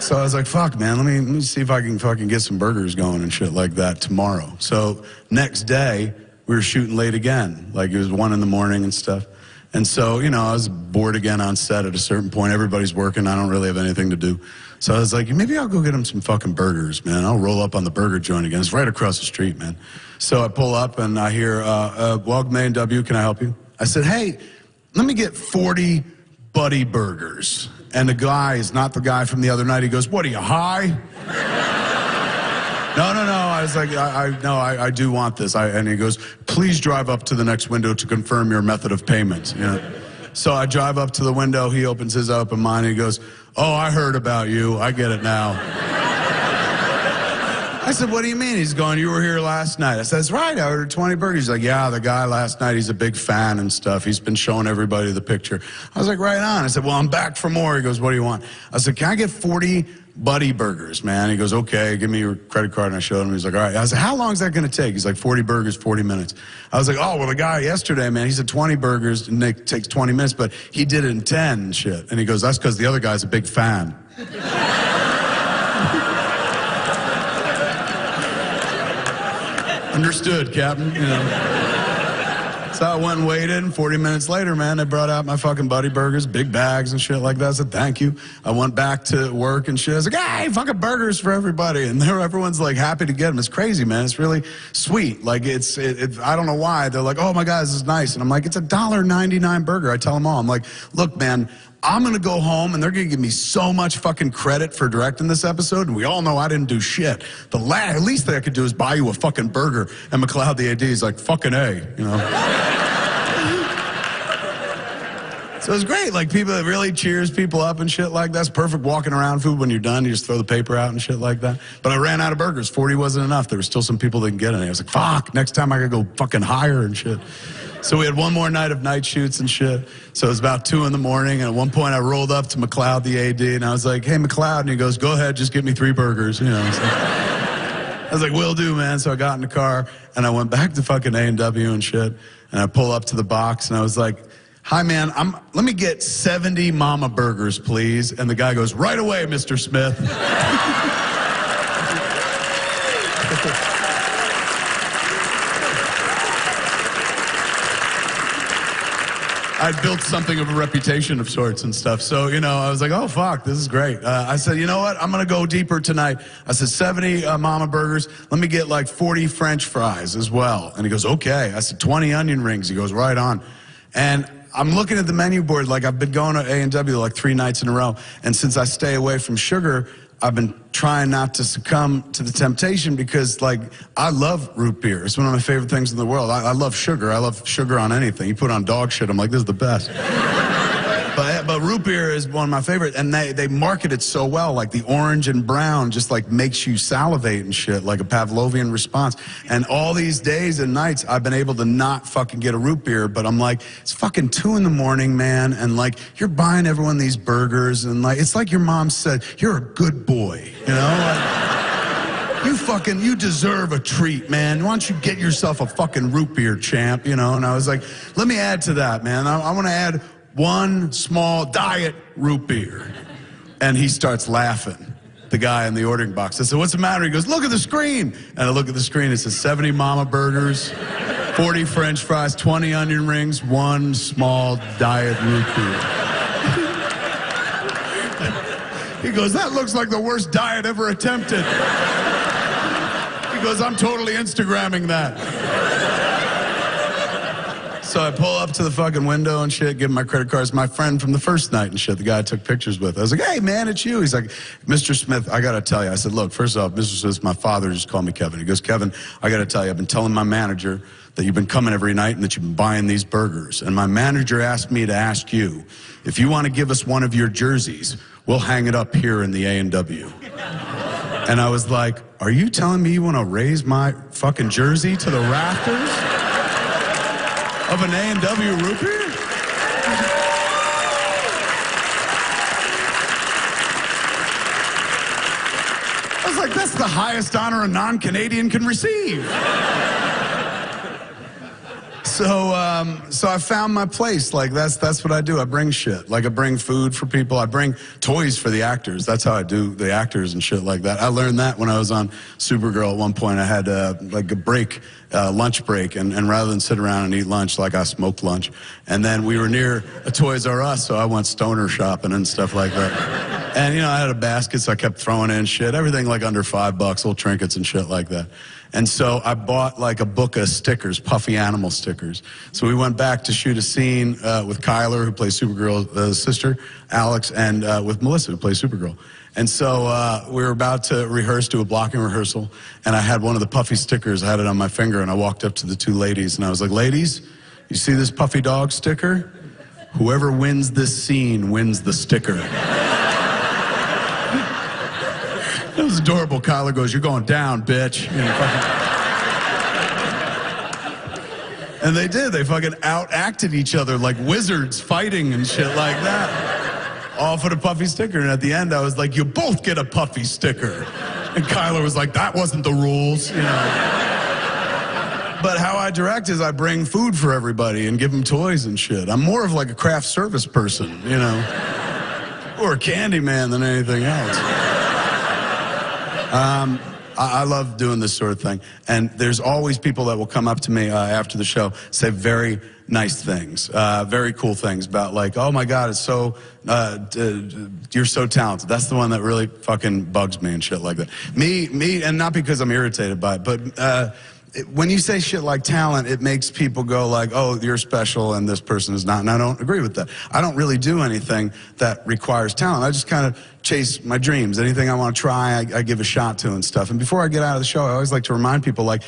So I was like, fuck, man, let me see if I can fucking get some burgers going and shit like that tomorrow. So next day, we were shooting late again. Like, it was 1 in the morning and stuff. And so, you know, I was bored again on set at a certain point. Everybody's working. I don't really have anything to do. So I was like, maybe I'll go get him some fucking burgers, man. I'll roll up on the burger joint again. It's right across the street, man. So I pull up and I hear, welcome A&W, can I help you? I said, hey, let me get 40 Buddy Burgers. And the guy is not the guy from the other night. He goes, what are you, high? No. I was like, I do want this. And he goes, please drive up to the next window to confirm your method of payment. You know? So I drive up to the window. He opens his up and mine. And he goes, oh, I heard about you. I get it now. I said, what do you mean? He's going, you were here last night. I said, that's right. I ordered 20 burgers. He's like, yeah, the guy last night, he's a big fan and stuff. He's been showing everybody the picture. I was like, right on. I said, well, I'm back for more. He goes, what do you want? I said, can I get 40 Buddy burgers, man? He goes, okay, give me your credit card. And I showed him. He's like, all right. I said, how long is that going to take? He's like, 40 burgers, 40 minutes. I was like, oh, well, the guy yesterday, man, he said 20 burgers and it takes 20 minutes, but he did it in 10 and shit. And he goes, that's because the other guy's a big fan. Understood, Captain, you know. So I went and waited, and 40 minutes later, man, they brought out my fucking Buddy burgers, big bags and shit like that. I said, thank you. I went back to work and shit. I was like, hey, fucking burgers for everybody. And everyone's like happy to get them. It's crazy, man. It's really sweet. Like, I don't know why. They're like, oh my God, this is nice. And I'm like, it's $1.99 burger. I tell them all. I'm like, look, man, I'm going to go home, and they're going to give me so much fucking credit for directing this episode, and we all know I didn't do shit. The least thing I could do is buy you a fucking burger. And McLeod, the AD, is like, fucking A, you know? So it's great. Like, people that really cheers people up and shit like that. It's perfect walking around food. When you're done, you just throw the paper out and shit like that. But I ran out of burgers. 40 wasn't enough. There were still some people that didn't get any. I was like, fuck, next time I gotta go fucking higher and shit. So we had one more night of night shoots and shit. So it was about 2 in the morning, and at one point I rolled up to McLeod, the AD, and I was like, hey, McLeod, and he goes, go ahead, just get me 3 burgers, you know. So I was like, will do, man. So I got in the car, and I went back to fucking A&W and shit, and I pull up to the box, and I was like, hi, man, let me get 70 mama burgers, please. And the guy goes, right away, Mr. Smith. I'd built something of a reputation of sorts and stuff. So, you know, I was like, oh, fuck, this is great. I said, you know what? I'm going to go deeper tonight. I said, 70 mama burgers. Let me get like 40 French fries as well. And he goes, okay. I said, 20 onion rings. He goes, right on. And I'm looking at the menu board. Like, I've been going to A&W like 3 nights in a row. And since I stay away from sugar, I've been trying not to succumb to the temptation because, like, I love root beer. It's one of my favorite things in the world. I love sugar. I love sugar on anything. You put on dog shit, I'm like, this is the best. But root beer is one of my favorite, and they market it so well. Like, the orange and brown just, like, makes you salivate and shit, like a Pavlovian response. And all these days and nights, I've been able to not fucking get a root beer, but I'm like, it's fucking 2 in the morning, man, and, like, you're buying everyone these burgers, and, like, it's like your mom said, you're a good boy, you know? Like, you deserve a treat, man. Why don't you get yourself a fucking root beer, champ, you know? And I was like, let me add to that, man. I want to add 1 small diet root beer. And he starts laughing, the guy in the ordering box. I said, what's the matter? He goes, look at the screen. And I look at the screen, it says 70 mama burgers, 40 French fries, 20 onion rings, 1 small diet root beer. He goes, that looks like the worst diet ever attempted. He goes, I'm totally Instagramming that. So I pull up to the fucking window and shit, give him my credit cards. My friend from the first night and shit, the guy I took pictures with. I was like, hey, man, it's you. He's like, Mr. Smith, I got to tell you. I said, look, first off, Mr. Smith, my father just called me Kevin. He goes, Kevin, I got to tell you, I've been telling my manager that you've been coming every night and that you've been buying these burgers. And my manager asked me to ask you, if you want to give us one of your jerseys, we'll hang it up here in the A&W. And I was like, are you telling me you want to raise my fucking jersey to the rafters of an A&W root beer? I was like, that's the highest honor a non-Canadian can receive. So I found my place. Like, that's what I do. I bring shit. Like, I bring food for people. I bring toys for the actors. That's how I do the actors and shit like that. I learned that when I was on Supergirl at one point. I had like a break, lunch break, and rather than sit around and eat lunch, like, I smoked lunch. And then we were near a Toys R Us, so I went stoner shopping and stuff like that. And, you know, I had a basket, so I kept throwing in shit. Everything like under $5, little trinkets and shit like that. And so I bought like a book of stickers, puffy animal stickers. So we went back to shoot a scene with Kyler, who plays Supergirl's sister, Alex, and with Melissa, who plays Supergirl. And so we were about to rehearse, do a blocking rehearsal, and I had one of the puffy stickers. I had it on my finger, and I walked up to the two ladies, and I was like, ladies, you see this puffy dog sticker? Whoever wins this scene wins the sticker. It was adorable. Kyler goes, you're going down, bitch. You know, and they did. They fucking out-acted each other like wizards fighting and shit like that. All for the puffy sticker. And at the end, I was like, you both get a puffy sticker. And Kyler was like, that wasn't the rules, you know. But how I direct is I bring food for everybody and give them toys and shit. I'm more of like a craft service person, you know, or a candy man than anything else. I love doing this sort of thing. And there's always people that will come up to me after the show, say very nice things, very cool things about like, oh my God, it's so, you're so talented. That's the one that really fucking bugs me and shit like that. Me, and not because I'm irritated by it, but when you say shit like talent, it makes people go like, oh, you're special and this person is not. And I don't agree with that. I don't really do anything that requires talent. I just kind of chase my dreams. Anything I want to try, I give a shot to and stuff. And before I get out of the show, I always like to remind people, like,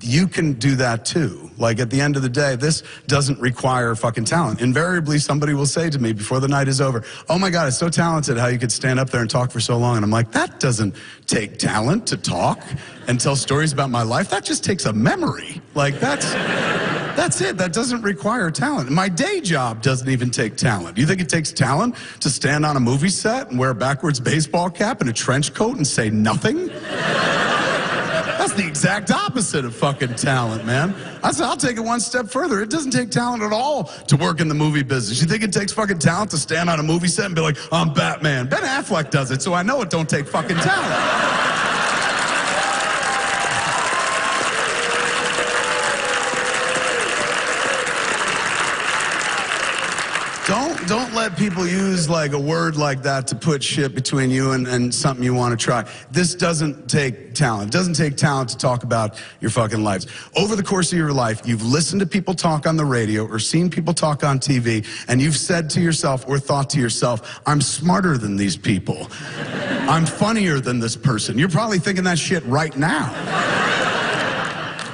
you can do that too. Like, at the end of the day, this doesn't require fucking talent. Invariably, somebody will say to me before the night is over, oh my God, it's so talented how you could stand up there and talk for so long. And I'm like, that doesn't take talent to talk and tell stories about my life. That just takes a memory. Like, that's it. That doesn't require talent. My day job doesn't even take talent. You think it takes talent to stand on a movie set and wear a backwards baseball cap and a trench coat and say nothing? That's the exact opposite of fucking talent, man. I'll take it one step further. It doesn't take talent at all to work in the movie business. You think it takes fucking talent to stand on a movie set and be like, I'm Batman? Ben Affleck does it, so I know it don't take fucking talent. Don't let people use like a word like that to put shit between you and something you want to try. This doesn't take talent. It doesn't take talent to talk about your fucking lives. Over the course of your life, you've listened to people talk on the radio or seen people talk on TV, and you've said to yourself or thought to yourself, I'm smarter than these people. I'm funnier than this person. You're probably thinking that shit right now.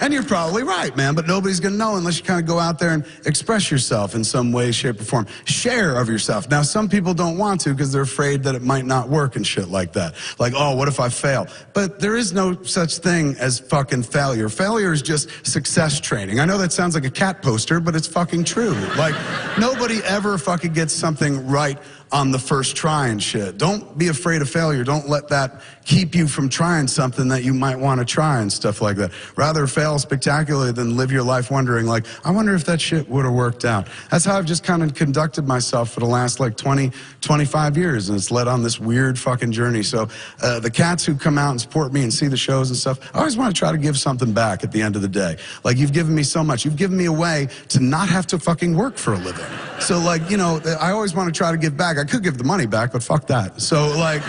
And you're probably right, man, but nobody's gonna know unless you kind of go out there and express yourself in some way, shape, or form. Share of yourself. Now, some people don't want to because they're afraid that it might not work and shit like that. Like, oh, what if I fail? But there is no such thing as fucking failure. Failure is just success training. I know that sounds like a cat poster, but it's fucking true. Like, nobody ever fucking gets something right on the first try and shit. Don't be afraid of failure. Don't let that keep you from trying something that you might want to try and stuff like that. Rather fail spectacularly than live your life wondering like, I wonder if that shit would have worked out. That's how I've just kind of conducted myself for the last like 20, 25 years, and it's led on this weird fucking journey. So the cats who come out and support me and see the shows and stuff, I always want to try to give something back at the end of the day. Like, you've given me so much. You've given me a way to not have to fucking work for a living. So like, you know, I always want to try to give back. I could give the money back, but fuck that. So like,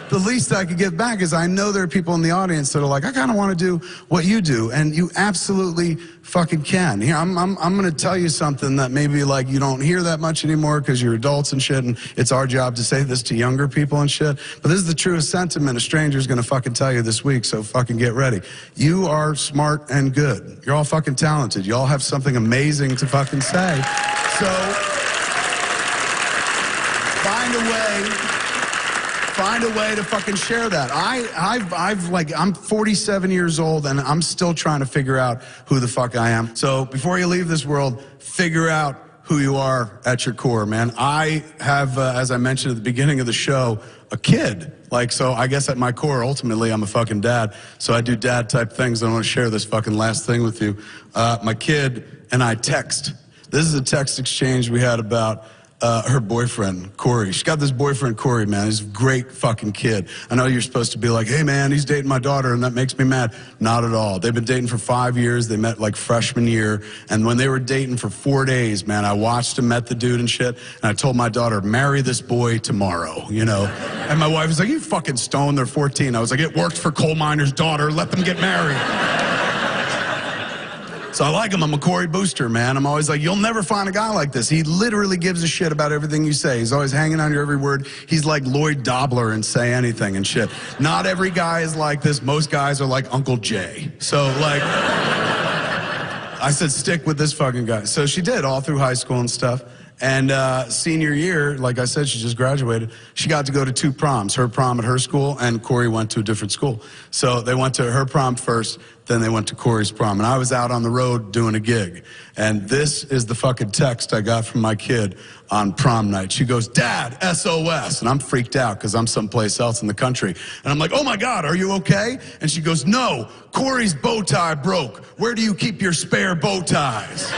the least I could give back is I know there are people in the audience that are like, I kind of want to do what you do, and you absolutely fucking can. Here, I'm going to tell you something that maybe like you don't hear that much anymore because you're adults and shit, and it's our job to say this to younger people and shit. But this is the truest sentiment a stranger's going to fucking tell you this week, so fucking get ready. You are smart and good. You're all fucking talented. You all have something amazing to fucking say. So find a way to fucking share that. I'm 47 years old and I'm still trying to figure out who the fuck I am. So before you leave this world, figure out who you are at your core, man. I have, as I mentioned at the beginning of the show, a kid. Like, so I guess at my core, ultimately, I'm a fucking dad. So I do dad type things. I want to share this fucking last thing with you. My kid and I text. This is a text exchange we had about her boyfriend, Corey. She's got this boyfriend, Corey, man. He's a great fucking kid. I know you're supposed to be like, hey, man, he's dating my daughter, and that makes me mad. Not at all. They've been dating for 5 years. They met like freshman year. And when they were dating for 4 days, man, I watched him, met the dude and shit. And I told my daughter, marry this boy tomorrow, you know? And my wife was like, you fucking stoned. They're 14. I was like, it worked for coal miner's daughter. Let them get married. So I like him. I'm a Corey booster, man. I'm always like, you'll never find a guy like this. He literally gives a shit about everything you say. He's always hanging on your every word. He's like Lloyd Dobler and say anything and shit. Not every guy is like this. Most guys are like Uncle Jay. So like, I said, stick with this fucking guy. So she did all through high school and stuff. And senior year, like I said, she just graduated. She got to go to 2 proms, her prom at her school, and Corey went to a different school. So they went to her prom first, then they went to Corey's prom. And I was out on the road doing a gig. And this is the fucking text I got from my kid on prom night. She goes, Dad, SOS. And I'm freaked out because I'm someplace else in the country. And I'm like, oh my God, are you okay? And she goes, no, Corey's bow tie broke. Where do you keep your spare bow ties?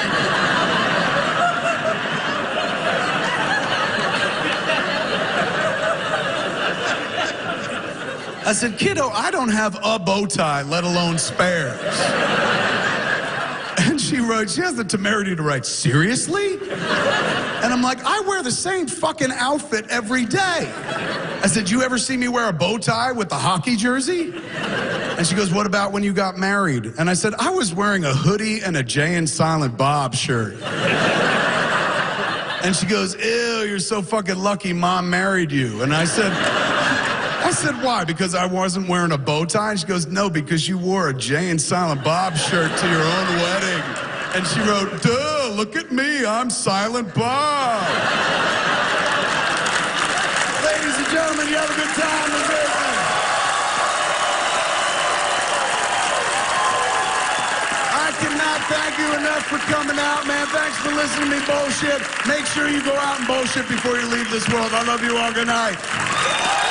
I said, kiddo, I don't have a bow tie, let alone spares. And she wrote, she has the temerity to write, seriously? And I'm like, I wear the same fucking outfit every day. I said, you ever see me wear a bow tie with a hockey jersey? And she goes, what about when you got married? And I said, I was wearing a hoodie and a Jay and Silent Bob shirt. And she goes, ew, you're so fucking lucky Mom married you. And I said, why? Because I wasn't wearing a bow tie? And she goes, no, because you wore a Jay and Silent Bob shirt to your own wedding. And she wrote, duh, look at me, I'm Silent Bob. Ladies and gentlemen, you have a good time. I cannot thank you enough for coming out, man. Thanks for listening to me bullshit. Make sure you go out and bullshit before you leave this world. I love you all. Good night.